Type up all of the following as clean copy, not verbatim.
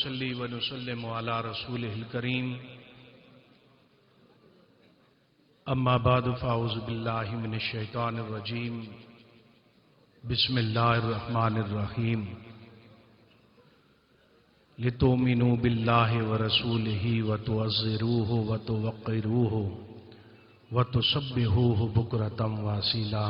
ونصلي ونسلم على رسوله الكريم اما بعد فاعوذ بالله من الشيطان الرجيم بسم الله الرحمن الرحيم لتؤمنوا بالله ورسوله وتعزروه وتوقروه وتسبحوه بكرة وأصيلا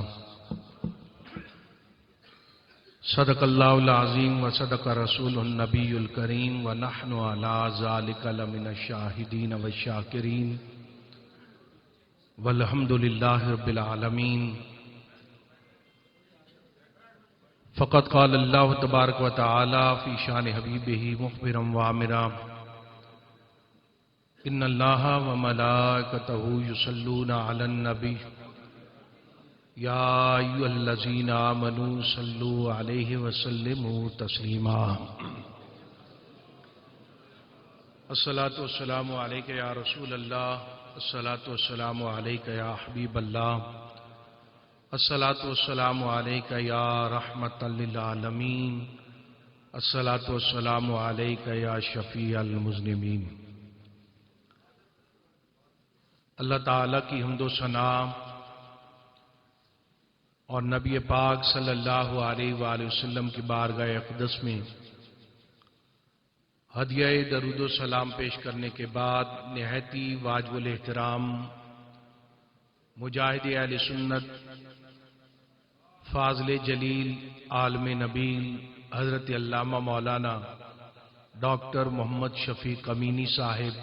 صدق الله العظيم وصدق رسوله النبي الكريم ونحن على ذلك لمن الشاهدين والشاكرين والحمد لله رب العالمين فقد قال الله تبارك وتعالى في شان حبيبه مخبرا وآمرا إن الله وملائكته يصلون على النبي يا أيها الذين آمنوا صلوا عليه وسلموا تسليما الصلاة والسلام عليك يا رسول الله الصلاة والسلام عليك يا حبيب الله الصلاة والسلام عليك يا رحمة للعالمين الصلاة والسلام عليك يا شفيع المذنبين اللہ تعالیٰ کی حمد و ثنا اور نبی پاک صلی اللہ علیہ وآلہ وسلم کی بارگاہ اقدس میں ہدیہ درود و سلام پیش کرنے کے بعد نہایتی واجب الاحترام مجاہد اہل سنت فاضل جلیل عالم نبیل حضرت علامہ مولانا ڈاکٹر محمد شفیق امینی صاحب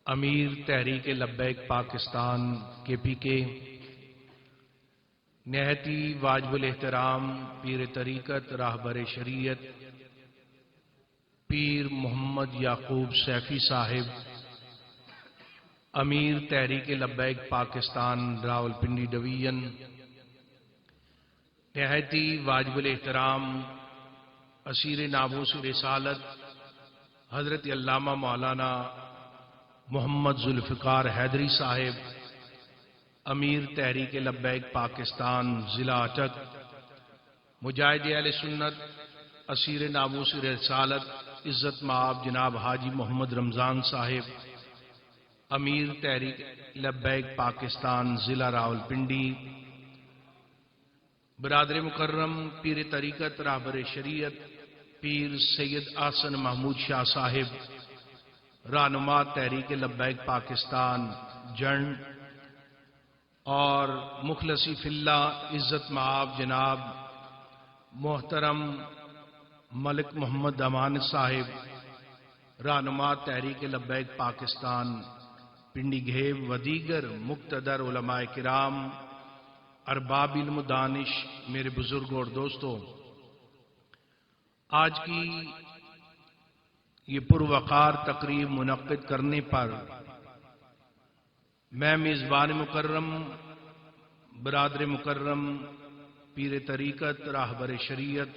امیر تحریک لبیک پاکستان KPK نہایتی واجب الاحترام پیر طریقت راہبر شریعت پیر محمد یعقوب سیفی صاحب امیر تحریک لبیک پاکستان راولپنڈی ڈویژن نہایتی واجب الاحترام اسیر ناموس رسالت حضرت علامہ مولانا محمد ذوالفقار حیدری صاحب امیر تحریک لبیک پاکستان ضلع اٹک مجاہد اہل سنت اسیر ناموس رسالت عزت مآب جناب حاجی محمد رمضان صاحب امیر تحریک لبیک پاکستان ضلع راولپنڈی برادر مکرم پیر طریقت راہبر شریعت پیر سید احسن محمود شاہ صاحب رہنما تحریک لبیک پاکستان جنڈ اور مخلصی فی اللہ عزت مآب جناب محترم ملک محمد امان صاحب رہنما تحریک لبیک پاکستان پنڈی گھیب و دیگر مقتدر علماء کرام ارباب علم و دانش میرے بزرگ اور دوستوں، آج کی یہ پروقار تقریب منعقد کرنے پر میں میزبان مکرم برادر مکرم پیر طریقت راہبر شریعت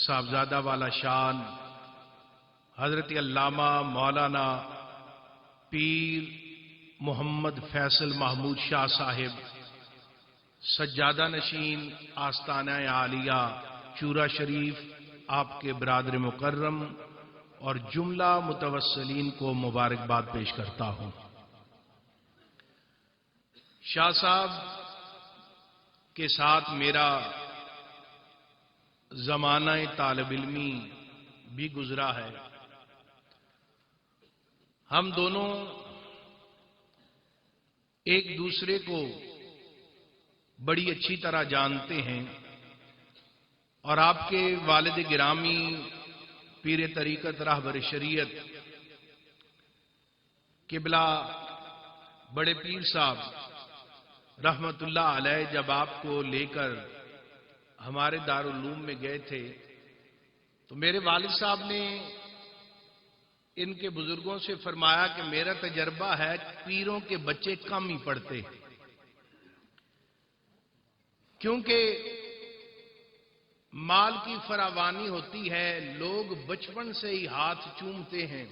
صاحبزادہ والا شان حضرت علامہ مولانا پیر محمد فیصل محمود شاہ صاحب سجادہ نشین آستانہ عالیہ چورا شریف آپ کے برادر مکرم اور جملہ متوسلین کو مبارکباد پیش کرتا ہوں۔ شاہ صاحب کے ساتھ میرا زمانہ طالب علمی بھی گزرا ہے۔ ہم دونوں ایک دوسرے کو بڑی اچھی طرح جانتے ہیں اور آپ کے والد گرامی پیر طریقت راہبر شریعت قبلہ بڑے پیر صاحب رحمت اللہ علیہ جب آپ کو لے کر ہمارے دارالعلوم میں گئے تھے تو میرے والد صاحب نے ان کے بزرگوں سے فرمایا کہ میرا تجربہ ہے پیروں کے بچے کم ہی پڑھتے ہیں، کیونکہ مال کی فراوانی ہوتی ہے، لوگ بچپن سے ہی ہاتھ چومتے ہیں،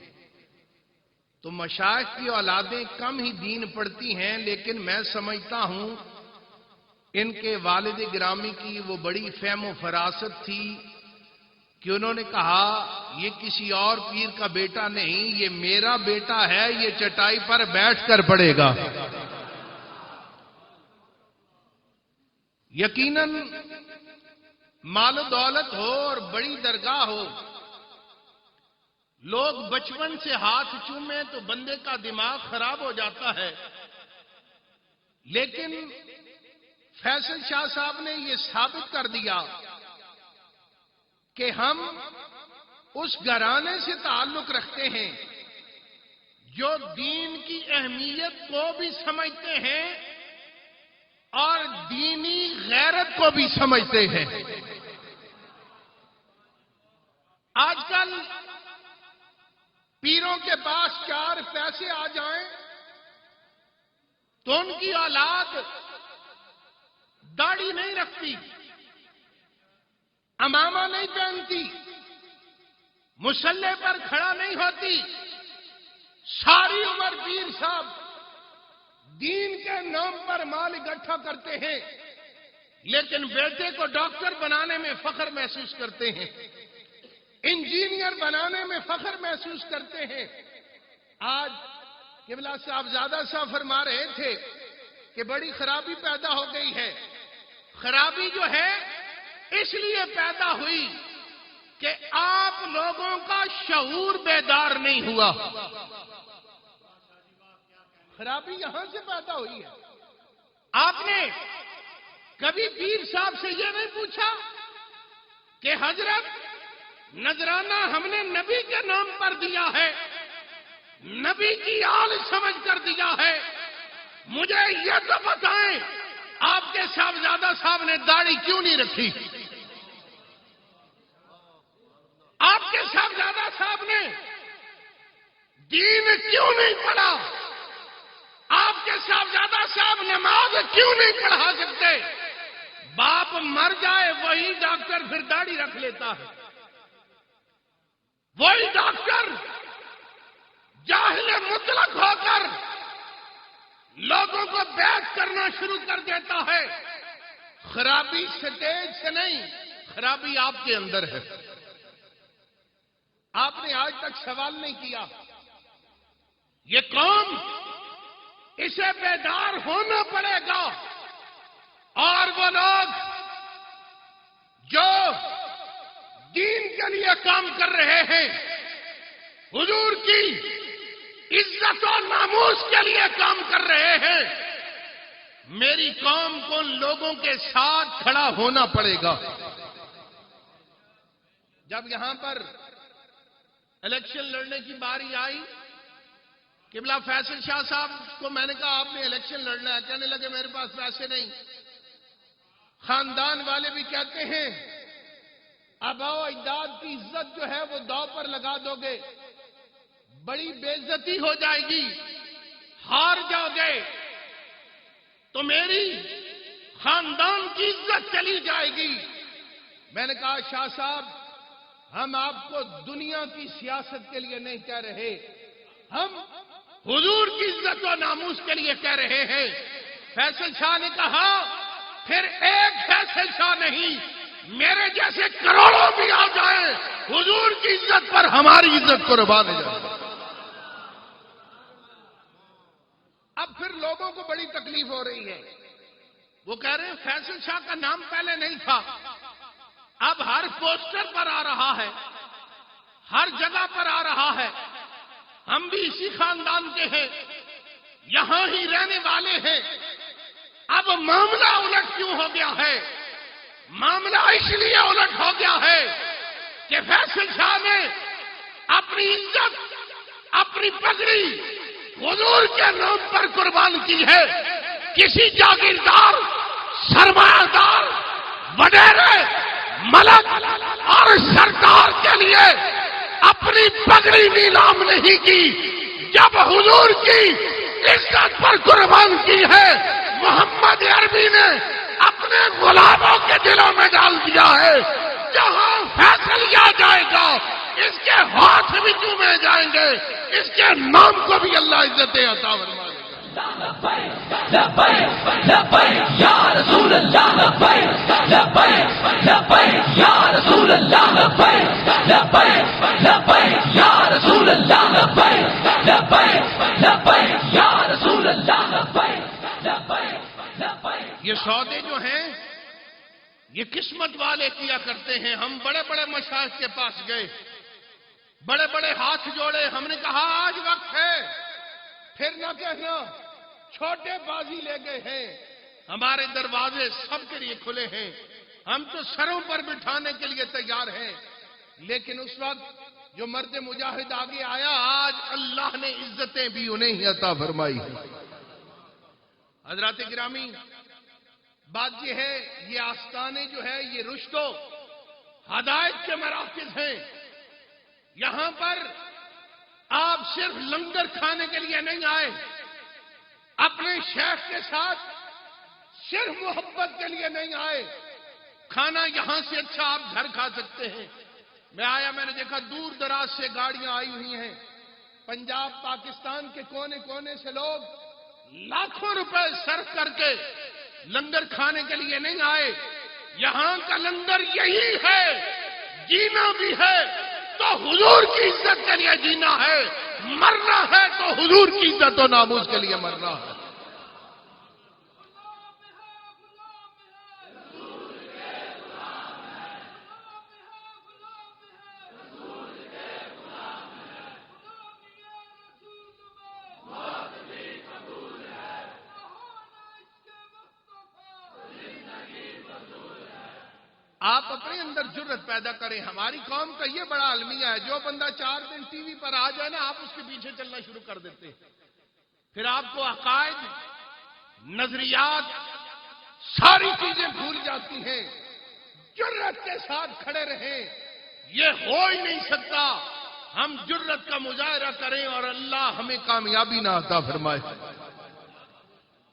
تو مشائخ کی اولادیں کم ہی دین پڑھتی ہیں، لیکن میں سمجھتا ہوں ان کے والد گرامی کی وہ بڑی فہم و فراست تھی کہ انہوں نے کہا یہ کسی اور پیر کا بیٹا نہیں، یہ میرا بیٹا ہے، یہ چٹائی پر بیٹھ کر پڑھے گا۔ یقیناً مال و دولت ہو اور بڑی درگاہ ہو، لوگ بچپن سے ہاتھ چومیں تو بندے کا دماغ خراب ہو جاتا ہے، لیکن فیصل شاہ صاحب نے یہ ثابت کر دیا کہ ہم اس گھرانے سے تعلق رکھتے ہیں جو دین کی اہمیت کو بھی سمجھتے ہیں اور دینی غیرت کو بھی سمجھتے ہیں۔ آج کل پیروں کے پاس 4 پیسے آ جائیں تو ان کی اولاد داڑھی نہیں رکھتی، عمامہ نہیں پہنتی، مصلے پر کھڑا نہیں ہوتی، ساری عمر پیر صاحب دین کے نام پر مال اکٹھا کرتے ہیں، لیکن بیٹے کو ڈاکٹر بنانے میں فخر محسوس کرتے ہیں، انجینئر بنانے میں فخر محسوس کرتے ہیں۔ آج قبلہ صاحبزادہ صاحب فرما رہے تھے کہ بڑی خرابی پیدا ہو گئی ہے۔ خرابی جو ہے اس لیے پیدا ہوئی کہ آپ لوگوں کا شعور بیدار نہیں ہوا۔ خرابی یہاں سے پیدا ہوئی ہے۔ آپ نے کبھی پیر صاحب سے یہ نہیں پوچھا کہ حضرت نذرانہ ہم نے نبی کے نام پر دیا ہے، نبی کی آل سمجھ کر دیا ہے، مجھے یہ تو بتائیں آپ کے صاحبزادہ صاحب نے داڑھی کیوں نہیں رکھی؟ آپ کے صاحبزادہ صاحب نے دین کیوں نہیں پڑھا؟ آپ کے صاحبزادہ صاحب نماز کیوں نہیں پڑھا سکتے؟ باپ مر جائے وہی ڈاکٹر پھر داڑھی رکھ لیتا ہے، وہی ڈاکٹر جاہل مطلق ہو کر لوگوں کو بیعت کرنا شروع کر دیتا ہے۔ خرابی سٹیج سے نہیں، خرابی آپ کے اندر ہے۔ آپ نے آج تک سوال نہیں کیا۔ یہ قوم اسے بیدار ہونا پڑے گا، اور وہ لوگ جو دین کے لیے کام کر رہے ہیں، حضور کی عزت و ناموس کے لیے کام کر رہے ہیں، میری قوم کو ان لوگوں کے ساتھ کھڑا ہونا پڑے گا۔ جب یہاں پر الیکشن لڑنے کی باری آئی، قبلہ فیصل شاہ صاحب کو میں نے کہا آپ نے الیکشن لڑنا ہے، کہنے لگے میرے پاس پیسے نہیں۔ خاندان والے بھی کہتے ہیں آباء و اجداد کی عزت جو ہے وہ داؤ پر لگا دو گے، بڑی بے عزتی ہو جائے گی، ہار جاؤ گے تو میری خاندان کی عزت چلی جائے گی۔ میں نے کہا شاہ صاحب ہم آپ کو دنیا کی سیاست کے لیے نہیں کہہ رہے، ہم حضور کی عزت و ناموس کے لیے کہہ رہے ہیں۔ فیصل شاہ نے کہا پھر ایک فیصل شاہ نہیں، میرے جیسے کروڑوں بھی آ جائیں، حضور کی عزت پر ہماری عزت قربان جائے۔ اب پھر لوگوں کو بڑی تکلیف ہو رہی ہے، وہ کہہ رہے ہیں فیصل شاہ کا نام پہلے نہیں تھا، اب ہر پوسٹر پر آ رہا ہے، ہر جگہ پر آ رہا ہے، ہم بھی اسی خاندان کے ہیں، یہاں ہی رہنے والے ہیں، اب معاملہ الٹ کیوں ہو گیا ہے؟ معاملہ اس لیے الٹ ہو گیا ہے کہ فیصل شاہ نے اپنی عزت، اپنی پگڑی حضور کے نام پر قربان کی ہے۔ کسی جاگیردار، سرمایہ دار، وڈیرے، ملک اور سرکار کے لیے اپنی پگڑی نیلام نہیں کی، جب حضور کی عزت پر قربان کی ہے۔ محمد عربی نے اپنے غلاموں کے دلوں میں ڈال دیا ہے، جہاں فیصل جائے گا اس کے ہاتھ بھی چومے جائیں گے، اس کے نام کو بھی اللہ عزت عطا فرمائے گا۔ یہ سودے جو ہیں یہ قسمت والے کیا کرتے ہیں. ہم بڑے بڑے مشائخ کے پاس گئے, بڑے بڑے ہاتھ جوڑے, ہم نے کہا آج وقت ہے, پھر نہ کہنا چھوٹے بازی لے گئے ہیں. ہمارے دروازے سب کے لیے کھلے ہیں, ہم تو سروں پر بٹھانے کے لیے تیار ہیں. لیکن اس وقت جو مرد مجاہد آگے آیا, آج اللہ نے عزتیں بھی انہیں ہی عطا فرمائی ہیں. حضرات گرامی, بات یہ ہے, یہ آستانے جو ہے یہ رشد و ہدایت کے مراکز ہیں. یہاں پر آپ صرف لنگر کھانے کے لیے نہیں آئے, اپنے شیخ کے ساتھ صرف محبت کے لیے نہیں آئے. کھانا یہاں سے اچھا آپ گھر کھا سکتے ہیں. میں آیا, میں نے دیکھا دور دراز سے گاڑیاں آئی ہوئی ہیں. پنجاب پاکستان کے کونے کونے سے لوگ لاکھوں روپے صرف کر کے لنگر کھانے کے لیے نہیں آئے. یہاں کا لنگر یہی ہے, جینا بھی ہے تو حضور کی عزت کے لیے جینا ہے, مرنا ہے تو حضور کی عزت و ناموس کے لیے مرنا ہے. آپ اپنے اندر جرت پیدا کریں. ہماری قوم کا یہ بڑا المیہ ہے, جو بندہ 4 دن ٹی وی پر آ جائے نا, آپ اس کے پیچھے چلنا شروع کر دیتے ہیں. پھر آپ کو عقائد, نظریات, ساری چیزیں بھول جاتی ہیں. جرت کے ساتھ کھڑے رہیں, یہ ہو ہی نہیں سکتا. ہم جرت کا مظاہرہ کریں اور اللہ ہمیں کامیابی نہ عطا فرمائے.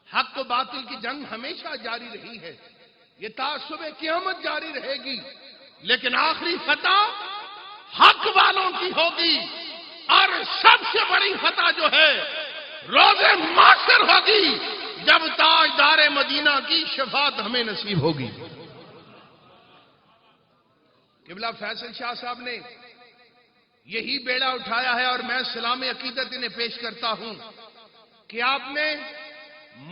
حق و باطل کی جنگ ہمیشہ جاری رہی ہے, یہ تا صبح قیامت جاری رہے گی, لیکن آخری فتح حق والوں کی ہوگی. اور سب سے بڑی فتح جو ہے روز محشر ہوگی, جب تاجدار مدینہ کی شفاعت ہمیں نصیب ہوگی. قبلہ فیصل شاہ صاحب نے یہی بیڑا اٹھایا ہے, اور میں سلام عقیدت انہیں پیش کرتا ہوں کہ آپ نے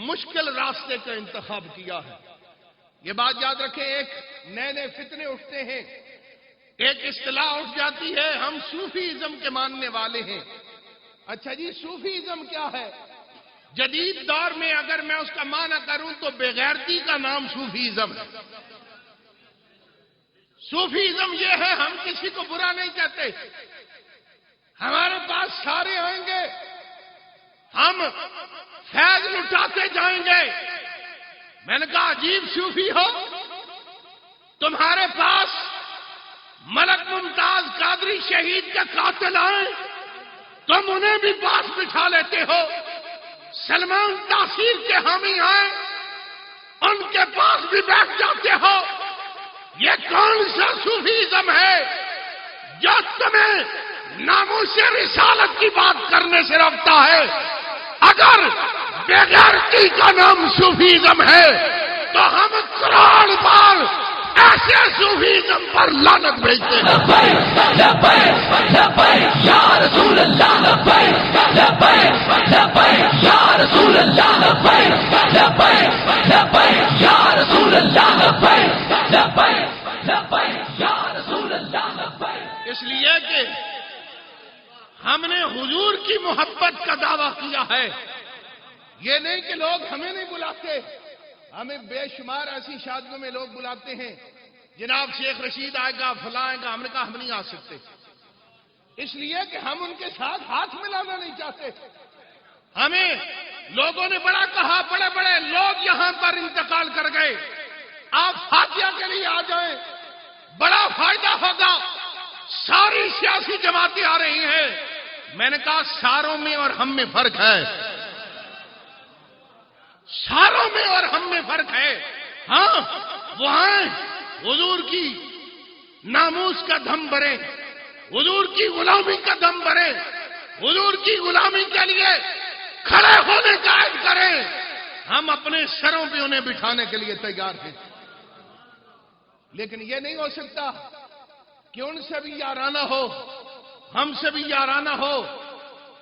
مشکل راستے کا انتخاب کیا ہے. یہ بات یاد رکھیں, ایک نئے نئے فتنے اٹھتے ہیں, ایک اصطلاح اٹھ جاتی ہے, ہم صوفی ازم کے ماننے والے ہیں. اچھا جی, صوفی ازم کیا ہے؟ جدید دور میں اگر میں اس کا معنی کروں تو بے غیرتی کا نام صوفی ازم ہے. صوفی ازم یہ ہے, ہم کسی کو برا نہیں کہتے, ہمارے پاس سارے آئیں گے, ہم فیض لٹاتے جائیں گے. میں نے کہا عجیب صوفی ہو, تمہارے پاس ملک ممتاز قادری شہید کا قاتل آئے, تم انہیں بھی پاس بٹھا لیتے ہو. سلمان تاثیر کے حامی آئے, ان کے پاس بھی بیٹھ جاتے ہو. یہ کون سا صوفیزم ہے جو تمہیں ناموس رسالت کی بات کرنے سے روکتا ہے؟ اگر بے غیرتی کا نام صوفیزم ہے تو ہم کروڑ بار ایسے صوفیزم پر لعنت بھیجتے ہیں. یا رسول اللہ, یا رسول اللہ, یا رسول اللہ. اس لیے کہ ہم نے حضور کی محبت کا دعویٰ کیا ہے. یہ نہیں کہ لوگ ہمیں نہیں بلاتے, ہمیں بے شمار ایسی شادیوں میں لوگ بلاتے ہیں, جناب شیخ رشید آئے گا, فلاں آئے گا. ہم نے کہا ہم نہیں آ سکتے, اس لیے کہ ہم ان کے ساتھ ہاتھ ملانا نہیں چاہتے. ہمیں لوگوں نے بڑا کہا, بڑے بڑے لوگ یہاں پر انتقال کر گئے, آپ فاتحہ کے لیے آ جائیں, بڑا فائدہ ہوگا. ساری سیاسی جماعتیں آ رہی ہیں. میں نے کہا ساروں میں اور ہم میں فرق ہے, ساروں میں اور ہم میں فرق ہے. ہاں وہاں حضور کی ناموس کا دم بھرے, حضور کی غلامی کا دم بھرے, حضور کی غلامی کے لیے کھڑے ہونے کا عہد کریں، ہم اپنے سروں پہ انہیں بٹھانے کے لیے تیار ہیں۔ لیکن یہ نہیں ہو سکتا کہ ان سے بھی یارانہ ہو، ہم سے بھی یارانہ ہو،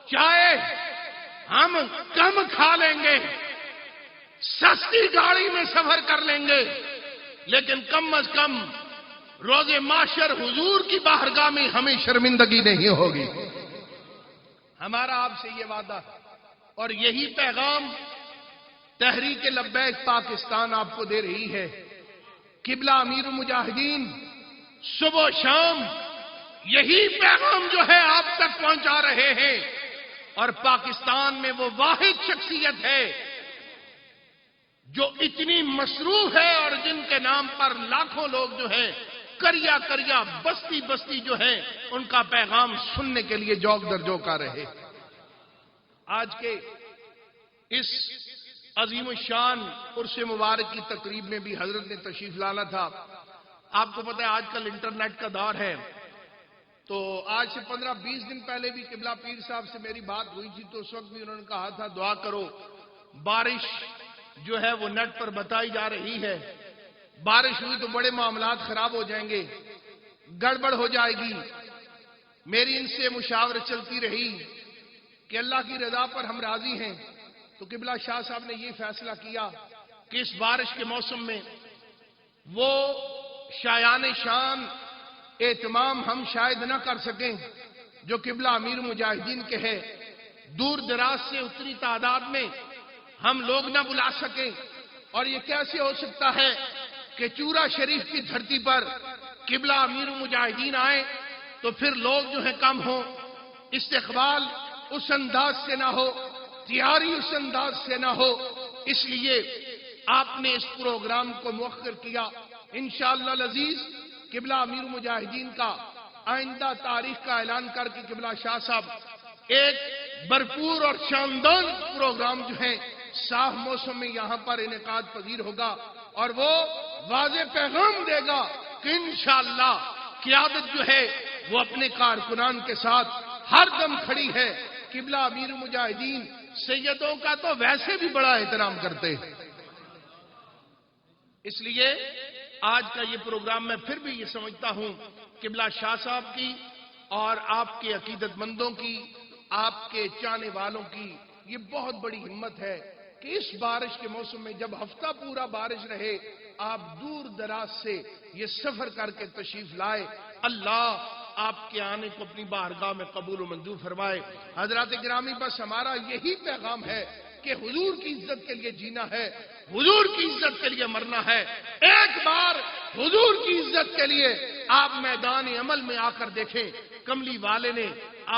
چاہے ہم کم کھا لیں گے، سستی گاڑی میں سفر کر لیں گے، لیکن کم از کم روز معاشر حضور کی بارگاہ میں ہمیں شرمندگی نہیں ہوگی۔ ہمارا آپ سے یہ وعدہ ہے، اور یہی پیغام تحریک لبیک پاکستان آپ کو دے رہی ہے۔ قبلہ امیر المجاہدین صبح و شام یہی پیغام جو ہے آپ تک پہنچا رہے ہیں، اور پاکستان میں وہ واحد شخصیت ہے جو اتنی مصروف ہے اور جن کے نام پر لاکھوں لوگ جو ہے کریا کریا بستی بستی جو ہے ان کا پیغام سننے کے لیے جوک در جوک آ رہے۔ آج کے اس عظیم الشان عرس مبارک کی تقریب میں بھی حضرت نے تشریف لانا تھا۔ آپ کو پتہ ہے آج کل انٹرنیٹ کا دور ہے، تو آج سے 15-20 دن پہلے بھی قبلہ پیر صاحب سے میری بات ہوئی تھی، تو اس وقت بھی انہوں نے کہا تھا دعا کرو، بارش جو ہے وہ نیٹ پر بتائی جا رہی ہے، بارش ہوئی تو بڑے معاملات خراب ہو جائیں گے، گڑبڑ ہو جائے گی۔ میری ان سے مشاورت چلتی رہی کہ اللہ کی رضا پر ہم راضی ہیں، تو قبلہ شاہ صاحب نے یہ فیصلہ کیا کہ اس بارش کے موسم میں وہ شایان شان اہتمام ہم شاید نہ کر سکیں جو قبلہ امیر مجاہدین کے ہے، دور دراز سے اتنی تعداد میں ہم لوگ نہ بلا سکیں، اور یہ کیسے ہو سکتا ہے کہ چورا شریف کی دھرتی پر قبلہ امیر المجاہدین آئے تو پھر لوگ جو ہے کم ہوں، استقبال اس انداز سے نہ ہو، تیاری اس انداز سے نہ ہو، اس لیے آپ نے اس پروگرام کو مؤخر کیا۔ انشاءاللہ العزیز قبلہ امیر مجاہدین کا آئندہ تاریخ کا اعلان کر کے قبلہ شاہ صاحب ایک بھرپور اور شاندار پروگرام جو ہے صاف موسم میں یہاں پر انعقاد پذیر ہوگا، اور وہ واضح پیغام دے گا کہ انشاءاللہ قیادت جو ہے وہ اپنے کارکنان کے ساتھ ہر دم کھڑی ہے۔ قبلہ امیر مجاہدین سیدوں کا تو ویسے بھی بڑا احترام کرتے ہیں، اس لیے آج کا یہ پروگرام میں پھر بھی یہ سمجھتا ہوں قبلہ شاہ صاحب کی اور آپ کے عقیدت مندوں کی، آپ کے چاہنے والوں کی یہ بہت بڑی ہمت ہے کہ اس بارش کے موسم میں جب ہفتہ پورا بارش رہے آپ دور دراز سے یہ سفر کر کے تشریف لائے۔ اللہ آپ کے آنے کو اپنی بارگاہ میں قبول و منظور فرمائے۔ حضرات گرامی، بس ہمارا یہی پیغام ہے کہ حضور کی عزت کے لیے جینا ہے، حضور کی عزت کے لیے مرنا ہے۔ ایک بار حضور کی عزت کے لیے آپ میدان عمل میں آ کر دیکھیں، کملی والے نے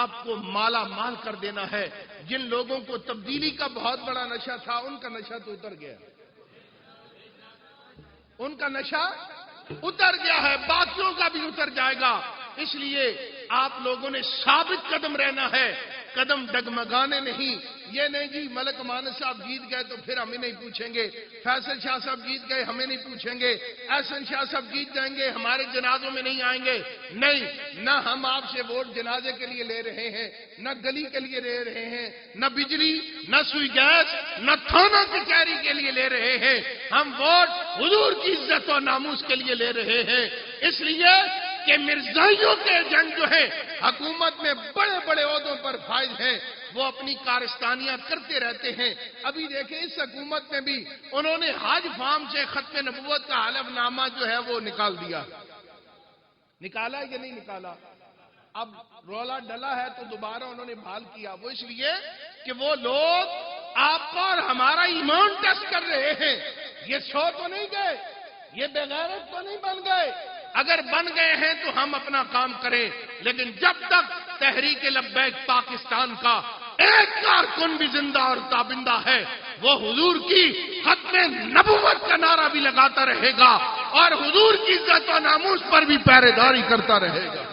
آپ کو مالا مال کر دینا ہے۔ جن لوگوں کو تبدیلی کا بہت بڑا نشہ تھا ان کا نشہ تو اتر گیا، ان کا نشہ اتر گیا ہے، باقیوں کا بھی اتر جائے گا۔ اس لیے آپ لوگوں نے ثابت قدم رہنا ہے، قدم ڈگمگانے نہیں۔ یہ نہیں جی ملک مان صاحب جیت گئے تو پھر ہمیں نہیں پوچھیں گے، فیصل شاہ صاحب جیت گئے ہمیں نہیں پوچھیں گے، احسن شاہ صاحب جیت جائیں گے ہمارے جنازوں میں نہیں آئیں گے۔ نہیں، نہ ہم آپ سے ووٹ جنازے کے لیے لے رہے ہیں، نہ گلی کے لیے لے رہے ہیں، نہ بجلی، نہ سوئی گیس، نہ تھانہ کچہری کے لیے لے رہے ہیں، ہم ووٹ حضور کی عزت و ناموس کے لیے لے رہے ہیں۔ اس لیے کہ مرزائیوں کے ایجنٹ جو ہیں حکومت میں بڑے بڑے عہدوں پر فائز ہیں، وہ اپنی کارستانیاں کرتے رہتے ہیں۔ ابھی دیکھیں اس حکومت میں بھی انہوں نے حج فارم سے ختم نبوت کا حلف نامہ جو ہے وہ نکال دیا، نکالا یا نہیں نکالا؟ اب رولا ڈلا ہے تو دوبارہ انہوں نے بحال کیا۔ وہ اس لیے کہ وہ لوگ آپ کا اور ہمارا ایمان ٹیسٹ کر رہے ہیں۔ یہ سو تو نہیں گئے، یہ بے غیرت تو نہیں بن گئے۔ اگر بن گئے ہیں تو ہم اپنا کام کریں، لیکن جب تک تحریک لبیک پاکستان کا ایک کارکن بھی زندہ اور تابندہ ہے وہ حضور کی ختم نبوت کا نعرہ بھی لگاتا رہے گا اور حضور کی عزت و ناموس پر بھی پہرے داری کرتا رہے گا۔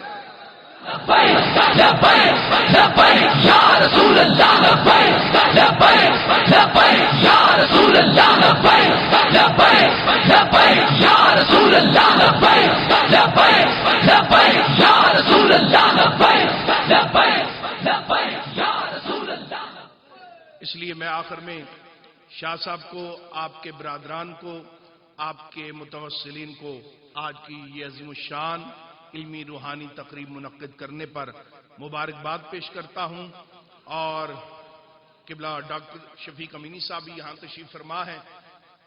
لبیک لبیک لبیک یا رسول اللہ، لبیک لبیک لبیک یا رسول اللہ، لبیک لبیک لبیک یا رسول اللہ، لبیک لبیک لبیک یا رسول اللہ، لبیک لبیک لبیک یا رسول اللہ۔ اس لیے میں آخر میں شاہ صاحب کو، آپ کے برادران کو، آپ کے متوسلین کو آج کی یہ عظیم الشان علمی روحانی تقریب منعقد کرنے پر مبارکباد پیش کرتا ہوں۔ اور قبلہ ڈاکٹر شفیق امینی صاحب بھی یہاں تشریف فرما ہے۔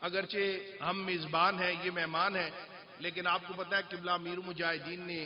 اگرچہ ہم میزبان ہیں، یہ مہمان ہیں، لیکن آپ کو پتہ ہے قبلہ امیر المجاہدین نے